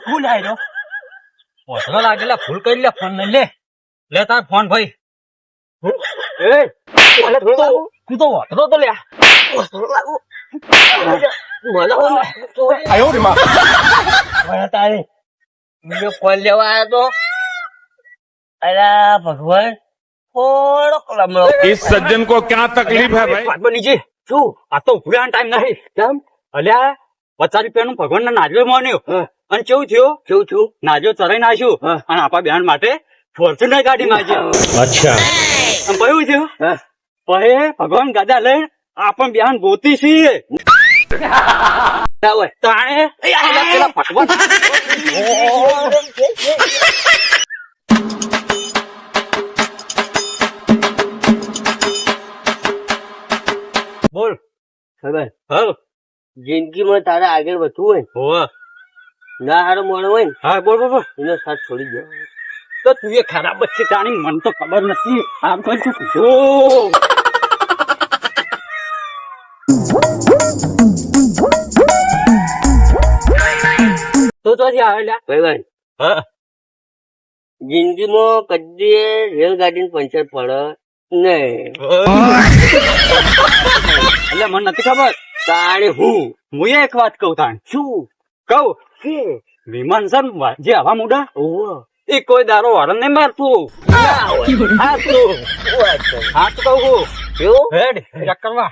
ફૂલ આવ્યો ઓછો લાગેલા ફૂલ કરી લે ફોન લઈ લે તાર ફોન ભાઈ તું તો વાંધો તો લ્યા બીજો ફોન લેવા આવ્યો તો અલા ભગવાન થોડોક લમણો इस सज्जन को क्या तकलीफ है भाई નીચે શું આ તો ઉભરાવાનો ટાઈમ નહીં કેમ અલ્યા 50 રૂપિયાનું ભગવાન ના નારિયેળ મોન્યો અને કેવું થયું નારિયેળ ચરાઈ નાખ્યું અને આપણા બેન માટે ફોર્ચ્યુનર ગાડી માંગી अच्छा અને કયું થયું પછી ભગવાન ગાડા લઈને આપણ બેન ગોતી છીએ તાણે પેલા ભગવાન બોલ ખબર હા જિંદગીમાં તારે આગળ વધવું હોય ના હારો મોડો હોય ને હા બોલ બોલ બોલ એનો સાથ છોડી દો તો તું એ ખરાબ જ છે તાણી મને તો ખબર નથી આમ કઈ શું જો તો ચોથી આવેલા ભાઈ હા જિંદગીમાં કદી રેલગાડી પંચર પડે નહીં એટલે મને નથી ખબર તારે હું એક વાત કહું તાણ શું કહું કે વિમાન છે ને જે હવા મુડા ઓહો એ કોઈ દારો હરણ નહીં મારતું હા તો કહું કેવું હેડ ચેક કરવા